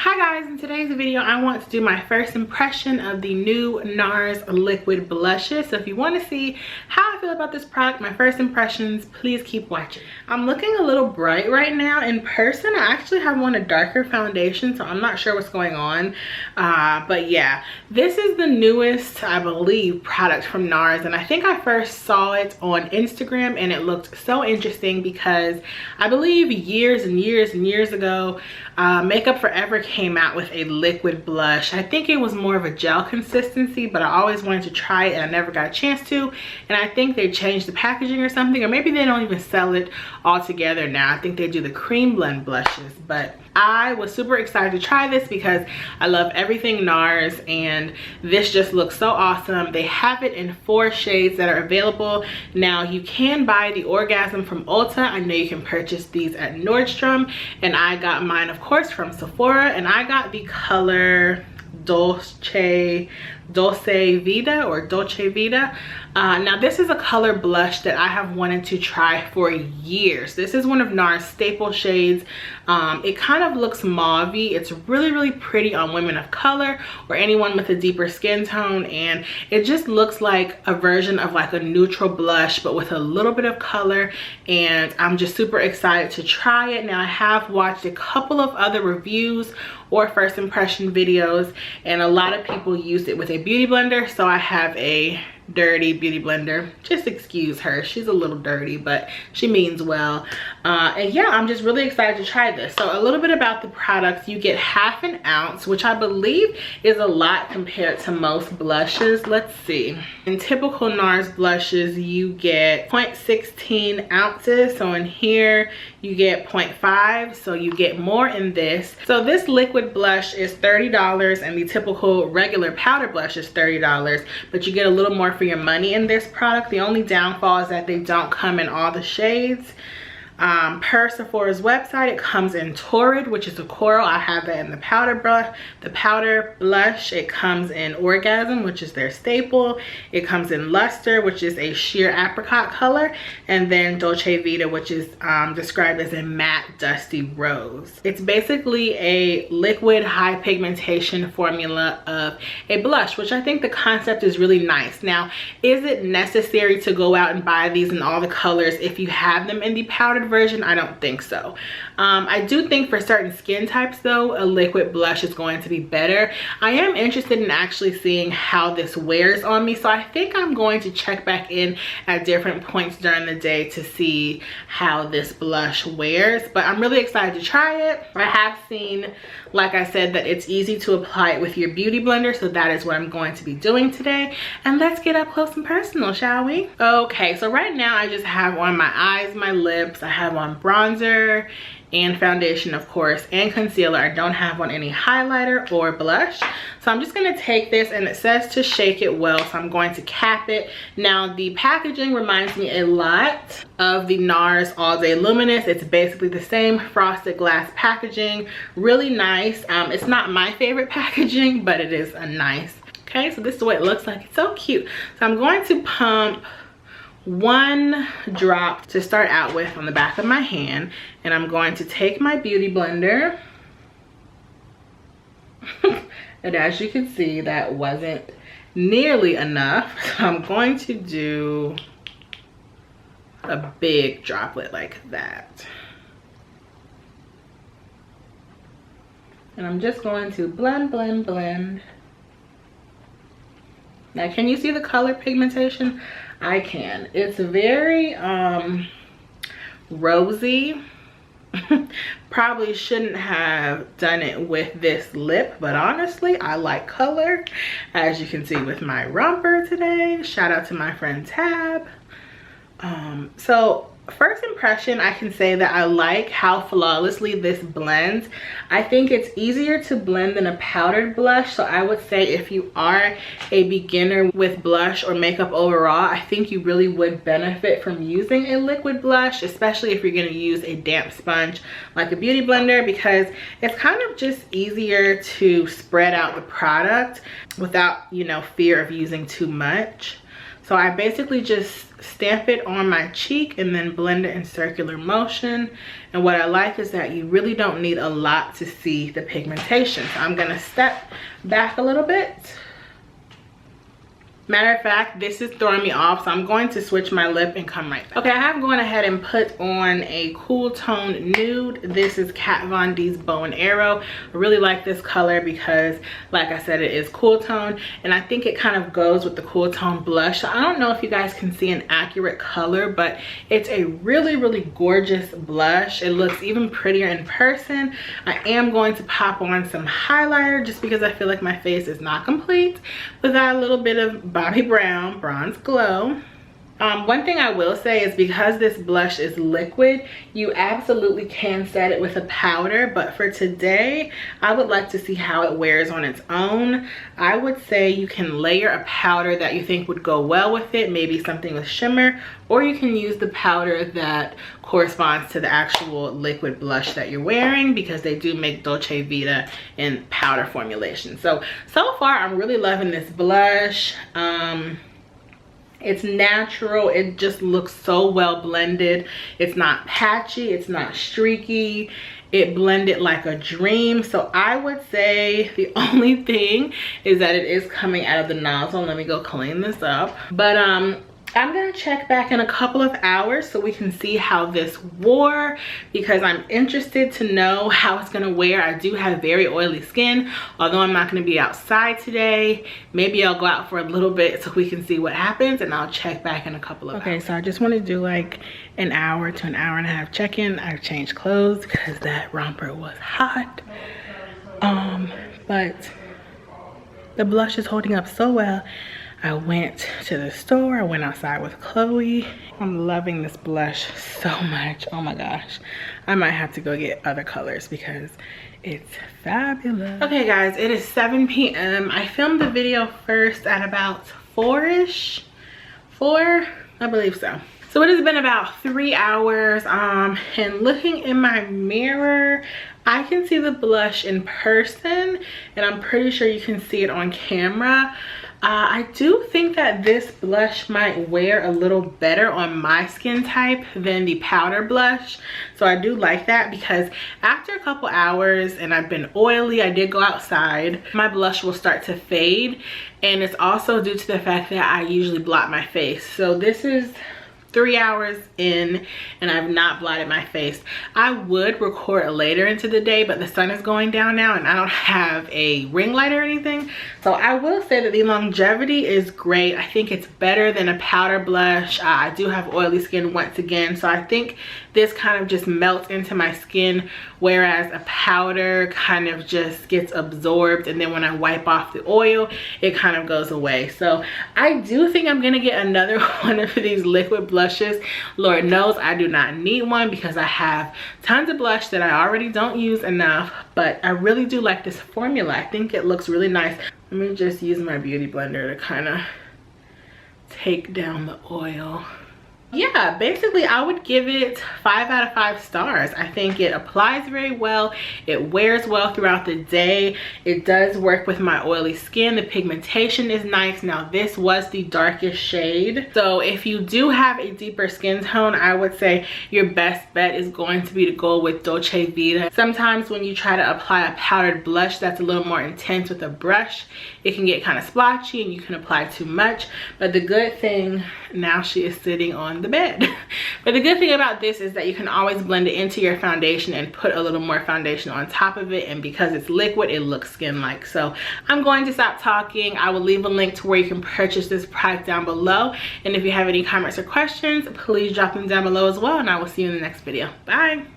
Hi guys, in today's video I want to do my first impression of the new Nars liquid blushes. So if you want to see how I feel about this product, my first impressions, please keep watching. I'm looking a little bright right now. In person I actually have on a darker foundation, so I'm not sure what's going on, but yeah, this is the newest, I believe, product from Nars, and I think I first saw it on Instagram and it looked so interesting because I believe years and years and years ago Makeup Forever came out with a liquid blush. I think it was more of a gel consistency, but I always wanted to try it and I never got a chance to. And I think they changed the packaging or something, or maybe they don't even sell it all together now. I think they do the cream blend blushes, but I was super excited to try this because I love everything Nars and this just looks so awesome. They have it in 4 shades that are available. Now you can buy the Orgasm from Ulta. I know you can purchase these at Nordstrom, and I got mine of course from Sephora, and I got the color Dolce Vita. Now this is a color blush that I have wanted to try for years. This is one of Nars staple shades. It kind of looks mauve-y. It's really pretty on women of color or anyone with a deeper skin tone, and it just looks like a version of like a neutral blush but with a little bit of color, and I'm just super excited to try it. Now I have watched a couple of other reviews or first impression videos, and a lot of people used it with a beauty blender, so I have a dirty beauty blender. Just excuse her, she's a little dirty, but she means well. And yeah, I'm just really excited to try this. So a little bit about the products. You get half an ounce, which I believe is a lot compared to most blushes. Let's see, in typical Nars blushes you get 0.16 ounces, so in here you get 0.5, so you get more in this. So this liquid blush is $30 and the typical regular powder blush is $30, but you get a little more for your money in this product. The only downfall is that they don't come in all the shades. Per Sephora's website, it comes in Torrid, which is a coral. I have that in the powder blush. It comes in Orgasm, which is their staple. It comes in Luster, which is a sheer apricot color, and then Dolce Vita, which is described as a matte dusty rose. It's basically a liquid high pigmentation formula of a blush, which I think the concept is really nice. Now, is it necessary to go out and buy these in all the colors if you have them in the powdered version? I don't think so. I do think for certain skin types though, a liquid blush is going to be better. I am interested in actually seeing how this wears on me, so I think I'm going to check back in at different points during the day to see how this blush wears, but I'm really excited to try it. I have seen, like I said, that it's easy to apply it with your beauty blender, so that is what I'm going to be doing today. And let's get up close and personal, shall we? Okay, so right now I just have on my eyes, my lips, I have on bronzer and foundation of course, and concealer. I don't have on any highlighter or blush, so I'm just going to take this, and it says to shake it well, so I'm going to cap it. Now the packaging reminds me a lot of the Nars All Day Luminous. It's basically the same frosted glass packaging, really nice. It's not my favorite packaging, but it is a nice. Okay, so this is what it looks like. It's so cute. So I'm going to pump 1 drop to start out with on the back of my hand, and I'm going to take my beauty blender and as you can see, that wasn't nearly enough, so I'm going to do a big droplet like that, and I'm just going to blend. Now can you see the color pigmentation? I can. It's very rosy. Probably shouldn't have done it with this lip, but honestly I like color, as you can see with my romper today. Shout out to my friend Tab. So first impression, I can say that I like how flawlessly this blends. I think it's easier to blend than a powdered blush, so I would say if you are a beginner with blush or makeup overall, I think you really would benefit from using a liquid blush, especially if you're going to use a damp sponge like a beauty blender, because it's kind of just easier to spread out the product without, you know, fear of using too much. So I basically just stamp it on my cheek and then blend it in circular motion. And what I like is that you really don't need a lot to see the pigmentation. So I'm gonna step back a little bit. Matter of fact, this is throwing me off, so I'm going to switch my lip and come right back. Okay, I have gone ahead and put on a cool tone nude. This is Kat Von D's Bow and Arrow. I really like this color because, like I said, it is cool tone, and I think it kind of goes with the cool tone blush. So I don't know if you guys can see an accurate color, but it's a really, really gorgeous blush. It looks even prettier in person. I am going to pop on some highlighter just because I feel like my face is not complete without a little bit of Bobbi Brown Bronze Glow. One thing I will say is because this blush is liquid, you absolutely can set it with a powder, but for today, I would like to see how it wears on its own. I would say you can layer a powder that you think would go well with it, maybe something with shimmer, or you can use the powder that corresponds to the actual liquid blush that you're wearing, because they do make Dolce Vita in powder formulation. So far, I'm really loving this blush. It's natural. It just looks so well blended. It's not patchy. It's not streaky. It blended like a dream. So I would say the only thing is that it is coming out of the nozzle. Let me go clean this up. But I'm gonna check back in a couple of hours so we can see how this wore, because I'm interested to know how it's gonna wear. I do have very oily skin, although I'm not gonna be outside today. Maybe I'll go out for a little bit so we can see what happens, and I'll check back in a couple of hours. Okay, so I just want to do like an hour to an hour and a half check-in. I've changed clothes because that romper was hot. But the blush is holding up so well. I went to the store, I went outside with Chloe. I'm loving this blush so much. Oh my gosh. I might have to go get other colors because it's fabulous. Okay guys, it is 7 p.m. I filmed the video first at about 4-ish. 4? I believe so. So it has been about 3 hours, and looking in my mirror, I can see the blush in person, and I'm pretty sure you can see it on camera. I do think that this blush might wear a little better on my skin type than the powder blush. So I do like that, because after a couple hours and I've been oily, I did go outside, my blush will start to fade. And it's also due to the fact that I usually blot my face. So this is 3 hours in and I've not blotted my face. I would record later into the day, but the sun is going down now and I don't have a ring light or anything. So I will say that the longevity is great. I think it's better than a powder blush. I do have oily skin once again, so I think this kind of just melts into my skin, whereas a powder kind of just gets absorbed, and then when I wipe off the oil, it kind of goes away. So I do think I'm gonna get another one of these liquid blushes. Lord knows I do not need one because I have tons of blush that I already don't use enough, but I really do like this formula. I think it looks really nice. Let me just use my beauty blender to kind of take down the oil. Yeah, basically I would give it 5 out of 5 stars. I think it applies very well. It wears well throughout the day. It does work with my oily skin. The pigmentation is nice. Now this was the darkest shade. So if you do have a deeper skin tone, I would say your best bet is going to be to go with Dolce Vita. Sometimes when you try to apply a powdered blush that's a little more intense with a brush, it can get kind of splotchy and you can apply too much. But the good thing, now she is sitting on the bed. But the good thing about this is that you can always blend it into your foundation and put a little more foundation on top of it, and because it's liquid, it looks skin-like. So I'm going to stop talking. I will leave a link to where you can purchase this product down below, and if you have any comments or questions, please drop them down below as well, and I will see you in the next video. Bye.